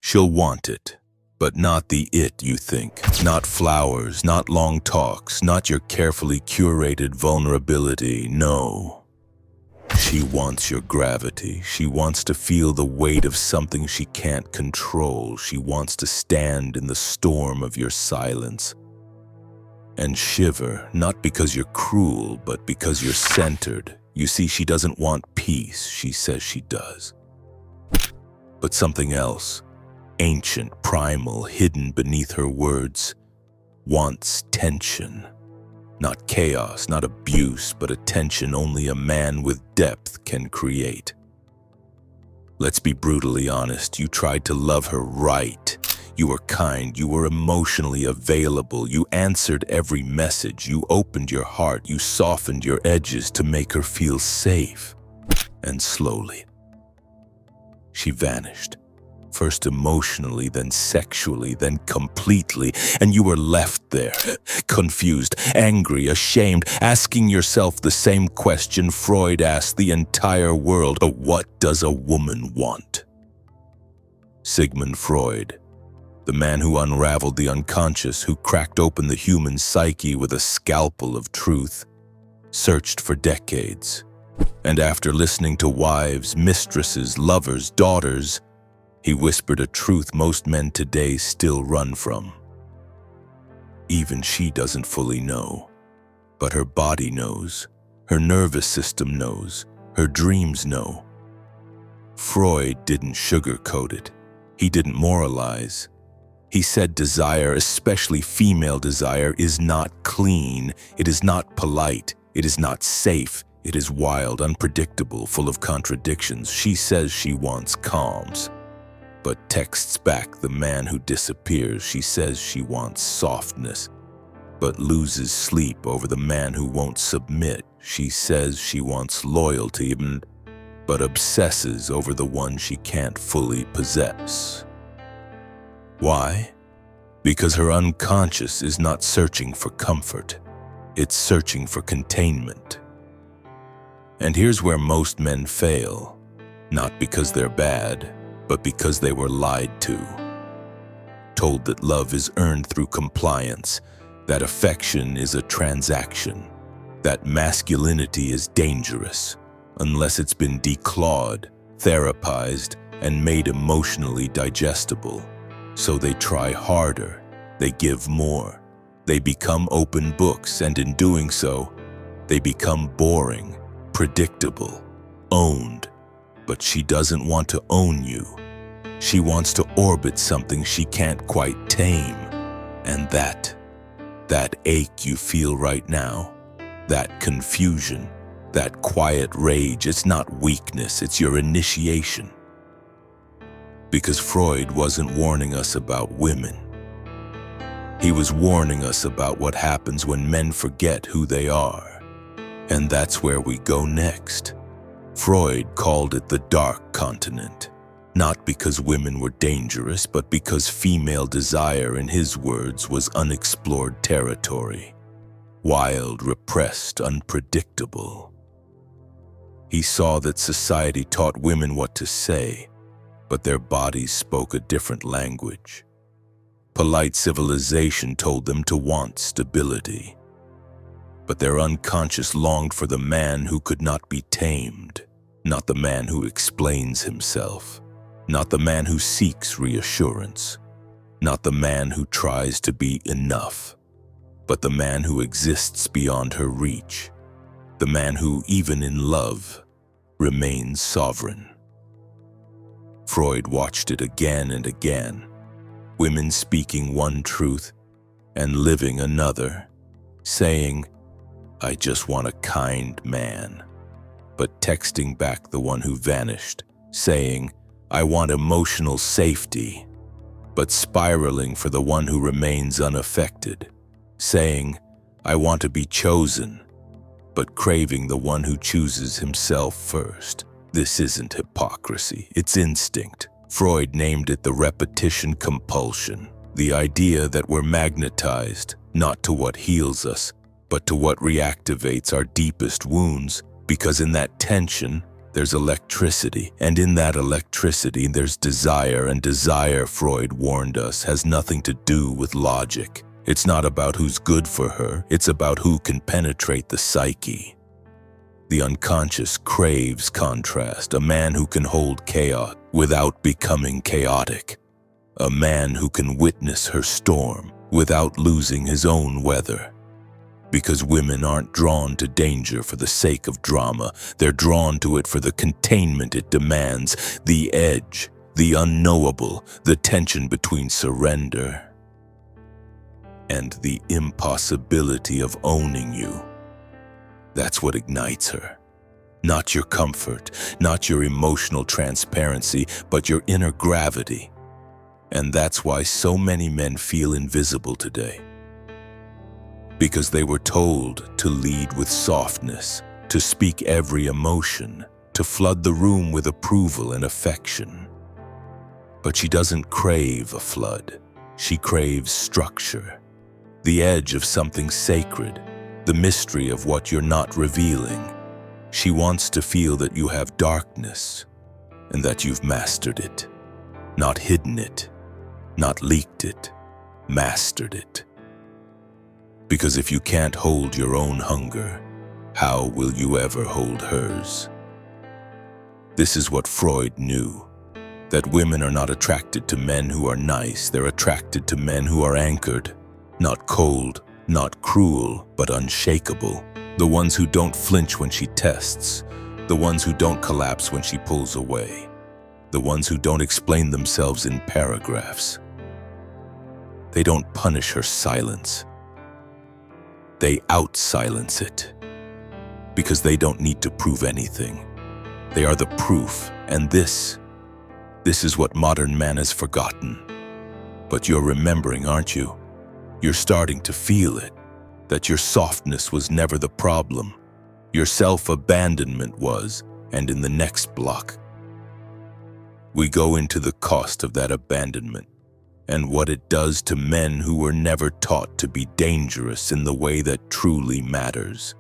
She'll want it, but not the it you think. Not flowers, not long talks, not your carefully curated vulnerability, no. She wants your gravity. She wants to feel the weight of something she can't control. She wants to stand in the storm of your silence and shiver, not because you're cruel, but because you're centered. You see, she doesn't want peace. She says she does. But something else, ancient, primal, hidden beneath her words, wants tension. Not chaos, not abuse, but a tension only a man with depth can create. Let's be brutally honest, you tried to love her right. You were kind, you were emotionally available, you answered every message, you opened your heart, you softened your edges to make her feel safe. And slowly, she vanished. First emotionally, then sexually, then completely, and you were left there, confused, angry, ashamed, asking yourself the same question Freud asked the entire world: what does a woman want? Sigmund Freud, the man who unraveled the unconscious, who cracked open the human psyche with a scalpel of truth, searched for decades. And after listening to wives, mistresses, lovers, daughters, he whispered a truth most men today still run from. Even she doesn't fully know, but her body knows, her nervous system knows, her dreams know. Freud didn't sugarcoat it. He didn't moralize. He said desire, especially female desire, is not clean, it is not polite, it is not safe, it is wild, unpredictable, full of contradictions. She says she wants calms, but texts back the man who disappears. She says she wants softness, but loses sleep over the man who won't submit. She says she wants loyalty, but obsesses over the one she can't fully possess. Why? Because her unconscious is not searching for comfort. It's searching for containment. And here's where most men fail, not because they're bad, but because they were lied to. Told that love is earned through compliance, that affection is a transaction, that masculinity is dangerous unless it's been declawed, therapized, and made emotionally digestible. So they try harder, they give more, they become open books, and in doing so, they become boring, predictable, owned. But she doesn't want to own you. She wants to orbit something she can't quite tame. And that ache you feel right now, that confusion, that quiet rage, it's not weakness, it's your initiation. Because Freud wasn't warning us about women. He was warning us about what happens when men forget who they are. And that's where we go next. Freud called it the dark continent, not because women were dangerous, but because female desire, in his words, was unexplored territory. Wild, repressed, unpredictable. He saw that society taught women what to say, but their bodies spoke a different language. Polite civilization told them to want stability, but their unconscious longed for the man who could not be tamed. Not the man who explains himself, not the man who seeks reassurance, not the man who tries to be enough, but the man who exists beyond her reach, the man who, even in love, remains sovereign. Freud watched it again and again, women speaking one truth and living another, saying, "I just want a kind man," but texting back the one who vanished, saying, "I want emotional safety," but spiraling for the one who remains unaffected, saying, "I want to be chosen," but craving the one who chooses himself first. This isn't hypocrisy, it's instinct. Freud named it the repetition compulsion, the idea that we're magnetized, not to what heals us, but to what reactivates our deepest wounds, because in that tension, There's electricity, and in that electricity there's desire, and desire, Freud warned us, has nothing to do with logic. It's not about who's good for her, it's about who can penetrate the psyche. The unconscious craves contrast, a man who can hold chaos without becoming chaotic, a man who can witness her storm without losing his own weather. Because women aren't drawn to danger for the sake of drama, they're drawn to it for the containment it demands, the edge, the unknowable, the tension between surrender and the impossibility of owning you. That's what ignites her. Not your comfort, not your emotional transparency, but your inner gravity. And that's why so many men feel invisible today. Because they were told to lead with softness, to speak every emotion, to flood the room with approval and affection. But she doesn't crave a flood. She craves structure, the edge of something sacred, the mystery of what you're not revealing. She wants to feel that you have darkness and that you've mastered it, not hidden it, not leaked it, mastered it. Because if you can't hold your own hunger, how will you ever hold hers? This is what Freud knew, that women are not attracted to men who are nice, they're attracted to men who are anchored, not cold, not cruel, but unshakable. The ones who don't flinch when she tests, the ones who don't collapse when she pulls away, the ones who don't explain themselves in paragraphs. They don't punish her silence. They out-silence it, because they don't need to prove anything. They are the proof, and this is what modern man has forgotten. But you're remembering, aren't you? You're starting to feel it, that your softness was never the problem. Your self-abandonment was, and in the next block. We go into the cost of that abandonment, and what it does to men who were never taught to be dangerous in the way that truly matters.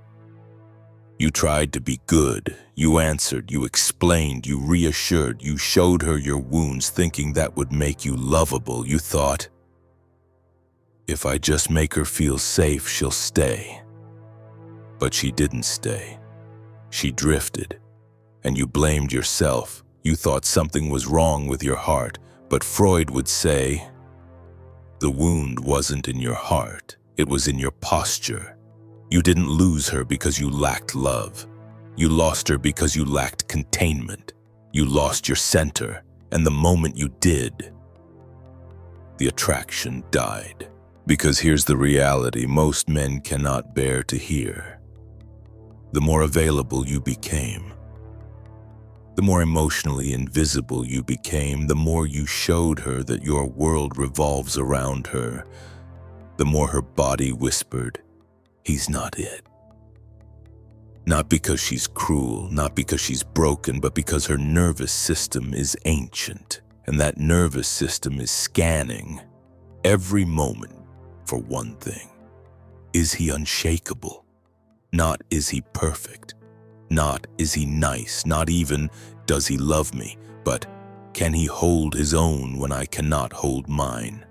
You tried to be good, you answered, you explained, you reassured, you showed her your wounds thinking that would make you lovable. You thought, if I just make her feel safe, she'll stay. But she didn't stay. She drifted, and you blamed yourself. You thought something was wrong with your heart, but Freud would say, the wound wasn't in your heart, it was in your posture. You didn't lose her because you lacked love. You lost her because you lacked containment. You lost your center, and the moment you did, the attraction died. Because here's the reality most men cannot bear to hear. The more available you became, the more emotionally invisible you became, the more you showed her that your world revolves around her, the more her body whispered, he's not it. Not because she's cruel, not because she's broken, but because her nervous system is ancient, and that nervous system is scanning every moment for one thing. Is he unshakable? Not is he perfect? Not is he nice? Not even does he love me? But can he hold his own when I cannot hold mine?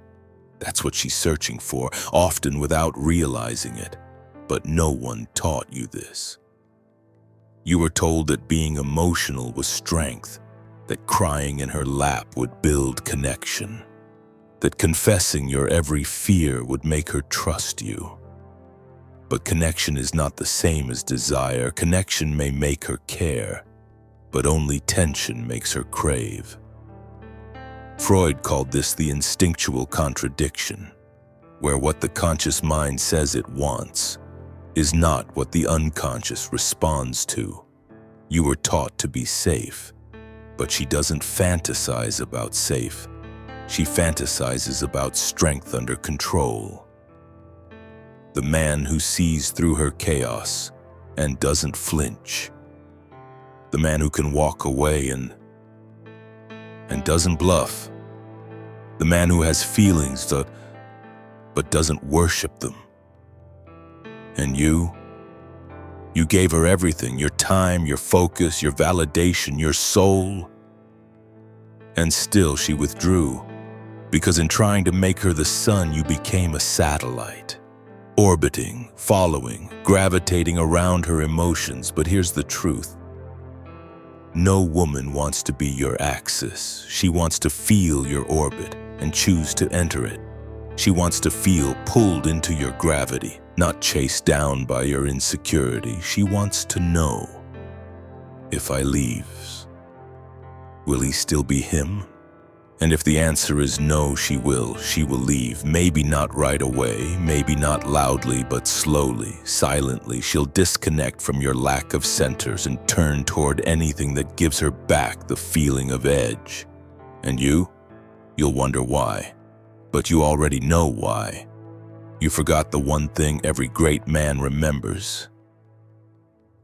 That's what she's searching for, often without realizing it. But no one taught you this. You were told that being emotional was strength, that crying in her lap would build connection, that confessing your every fear would make her trust you. But connection is not the same as desire. Connection may make her care, but only tension makes her crave. Freud called this the instinctual contradiction, where what the conscious mind says it wants is not what the unconscious responds to. You were taught to be safe, but she doesn't fantasize about safe. She fantasizes about strength under control. The man who sees through her chaos and doesn't flinch. The man who can walk away and doesn't bluff. The man who has feelings but doesn't worship them. And you You gave her everything, your time, your focus, your validation, your soul. And still she withdrew, because in trying to make her the sun, you became a satellite, orbiting, following, gravitating around her emotions. But here's the truth. No woman wants to be your axis. She wants to feel your orbit and choose to enter it. She wants to feel pulled into your gravity, not chased down by your insecurity. She wants to know, if I leave, will he still be him? And if the answer is no, she will leave. Maybe not right away, maybe not loudly, but slowly, silently. She'll disconnect from your lack of centers and turn toward anything that gives her back the feeling of edge. And you'll wonder why. But you already know why. You forgot the one thing every great man remembers.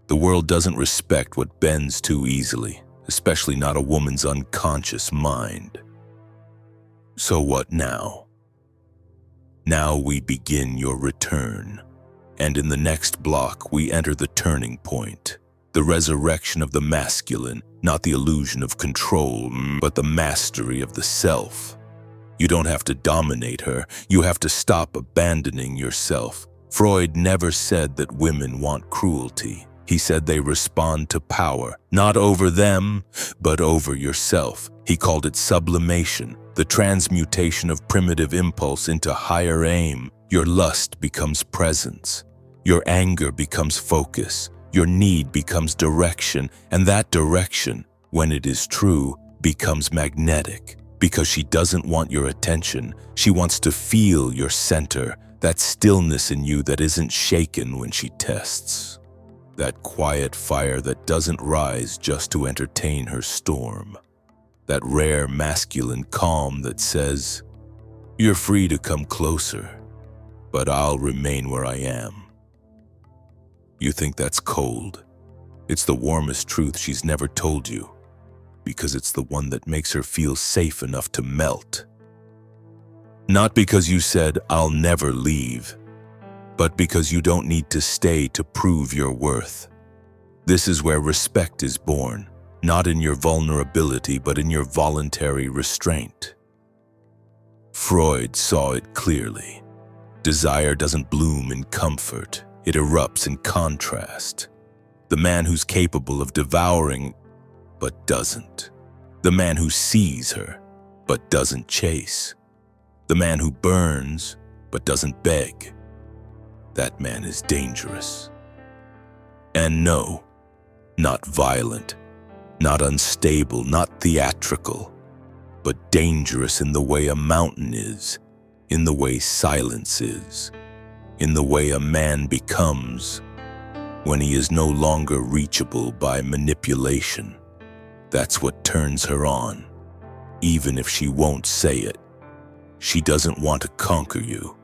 The world doesn't respect what bends too easily, especially not a woman's unconscious mind. So what now? Now we begin your return, and in the next block we enter the turning point, the resurrection of the masculine, not the illusion of control, but the mastery of the self. You don't have to dominate her, you have to stop abandoning yourself. Freud never said that women want cruelty. He said they respond to power, not over them, but over yourself. He called it sublimation, the transmutation of primitive impulse into higher aim. Your lust becomes presence. Your anger becomes focus. Your need becomes direction, and that direction, when it is true, becomes magnetic. Because she doesn't want your attention, she wants to feel your center, that stillness in you that isn't shaken when she tests. That quiet fire that doesn't rise just to entertain her storm. That rare masculine calm that says, "You're free to come closer, but I'll remain where I am." You think that's cold? It's the warmest truth she's never told you, because it's the one that makes her feel safe enough to melt. Not because you said, "I'll never leave," but because you don't need to stay to prove your worth. This is where respect is born, not in your vulnerability, but in your voluntary restraint. Freud saw it clearly. Desire doesn't bloom in comfort, it erupts in contrast. The man who's capable of devouring, but doesn't. The man who sees her, but doesn't chase. The man who burns, but doesn't beg. That man is dangerous. And no, not violent, not unstable, not theatrical, but dangerous in the way a mountain is, in the way silence is, in the way a man becomes when he is no longer reachable by manipulation. That's what turns her on, even if she won't say it. She doesn't want to conquer you.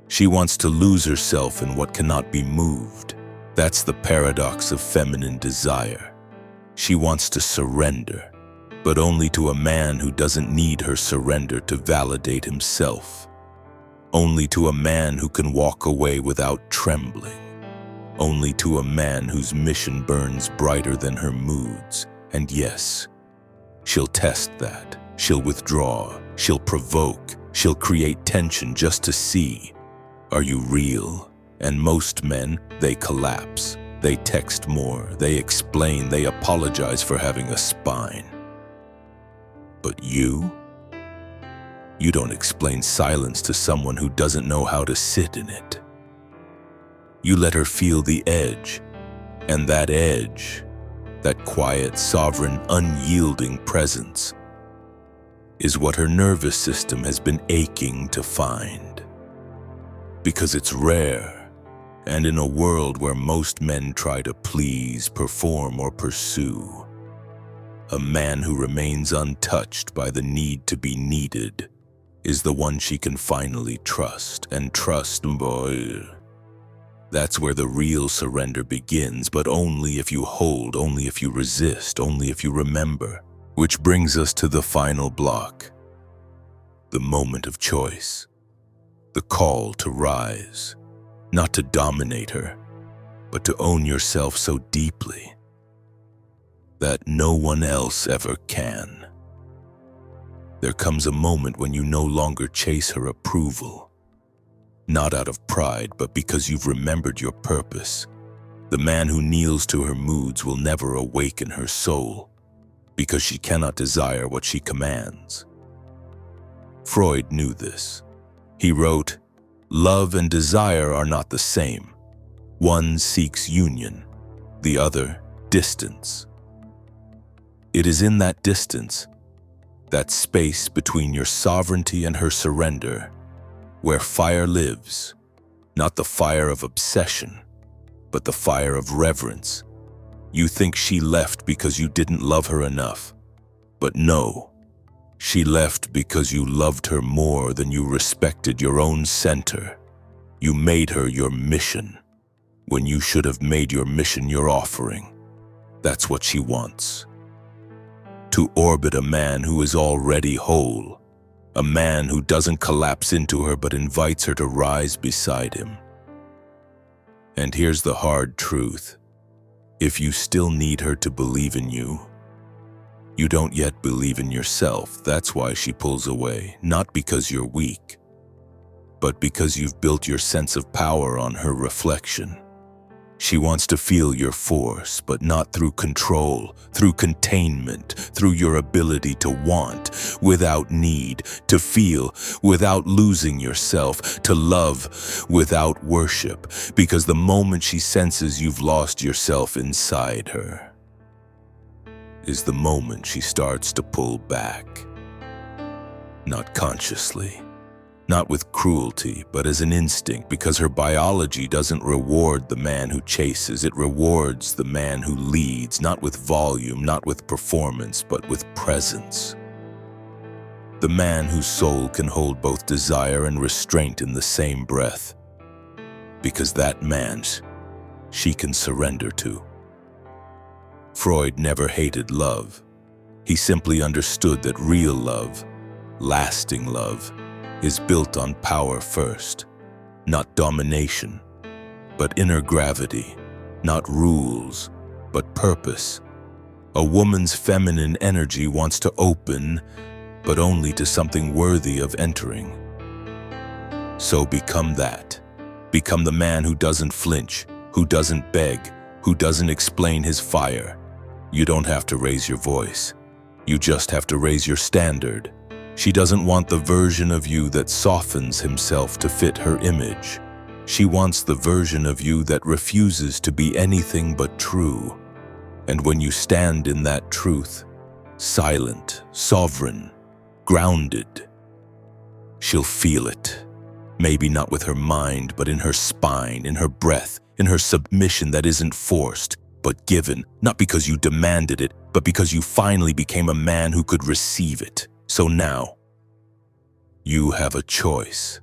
She wants to lose herself in what cannot be moved. That's the paradox of feminine desire. She wants to surrender, but only to a man who doesn't need her surrender to validate himself. Only to a man who can walk away without trembling. Only to a man whose mission burns brighter than her moods. And yes, she'll test that. She'll withdraw. She'll provoke. She'll create tension just to see. Are you real? And most men, they collapse. They text more. They explain. They apologize for having a spine. But you don't explain silence to someone who doesn't know how to sit in it. You let her feel the edge, and that edge, that quiet, sovereign, unyielding presence, is what her nervous system has been aching to find. Because it's rare, and in a world where most men try to please, perform, or pursue, a man who remains untouched by the need to be needed is the one she can finally trust. And trust, boy, that's where the real surrender begins, but only if you hold, only if you resist, only if you remember. Which brings us to the final block, the moment of choice, the call to rise, not to dominate her, but to own yourself so deeply that no one else ever can. There comes a moment when you no longer chase her approval, not out of pride, but because you've remembered your purpose. The man who kneels to her moods will never awaken her soul, because she cannot desire what she commands. Freud knew this. He wrote, "Love and desire are not the same. One seeks union, the other distance." It is in that distance, that space between your sovereignty and her surrender, where fire lives, not the fire of obsession, but the fire of reverence. You think she left because you didn't love her enough, but no, she left because you loved her more than you respected your own center. You made her your mission, when you should have made your mission your offering. That's what she wants. To orbit a man who is already whole, a man who doesn't collapse into her but invites her to rise beside him. And here's the hard truth. If you still need her to believe in you, you don't yet believe in yourself. That's why she pulls away, not because you're weak, but because you've built your sense of power on her reflection. She wants to feel your force, but not through control, through containment, through your ability to want without need, to feel without losing yourself, to love without worship, because the moment she senses you've lost yourself inside her is the moment she starts to pull back. Not consciously, not with cruelty, but as an instinct, because her biology doesn't reward the man who chases. It rewards the man who leads, not with volume, not with performance, but with presence. The man whose soul can hold both desire and restraint in the same breath, because that man she can surrender to. Freud never hated love. He simply understood that real love, lasting love, is built on power first, not domination, but inner gravity, not rules, but purpose. A woman's feminine energy wants to open, but only to something worthy of entering. So become that. Become the man who doesn't flinch, who doesn't beg, who doesn't explain his fire. You don't have to raise your voice. You just have to raise your standard. She doesn't want the version of you that softens himself to fit her image. She wants the version of you that refuses to be anything but true. And when you stand in that truth, silent, sovereign, grounded, she'll feel it. Maybe not with her mind, but in her spine, in her breath, in her submission that isn't forced, but given, not because you demanded it, but because you finally became a man who could receive it. So now, you have a choice.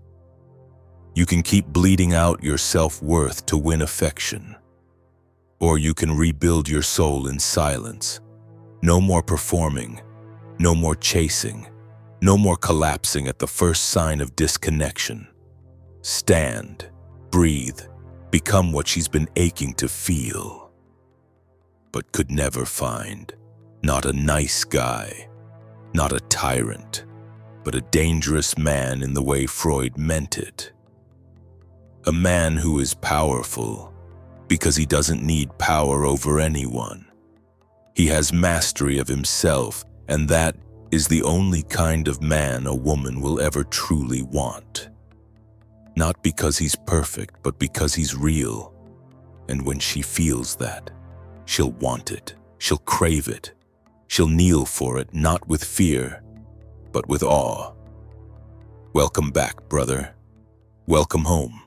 You can keep bleeding out your self-worth to win affection, or you can rebuild your soul in silence. No more performing, no more chasing, no more collapsing at the first sign of disconnection. Stand, breathe, become what she's been aching to feel, but could never find. Not a nice guy, not a tyrant, but a dangerous man in the way Freud meant it. A man who is powerful because he doesn't need power over anyone. He has mastery of himself, and that is the only kind of man a woman will ever truly want. Not because he's perfect, but because he's real. And when she feels that, she'll want it, she'll crave it. She'll kneel for it, not with fear, but with awe. Welcome back, brother. Welcome home.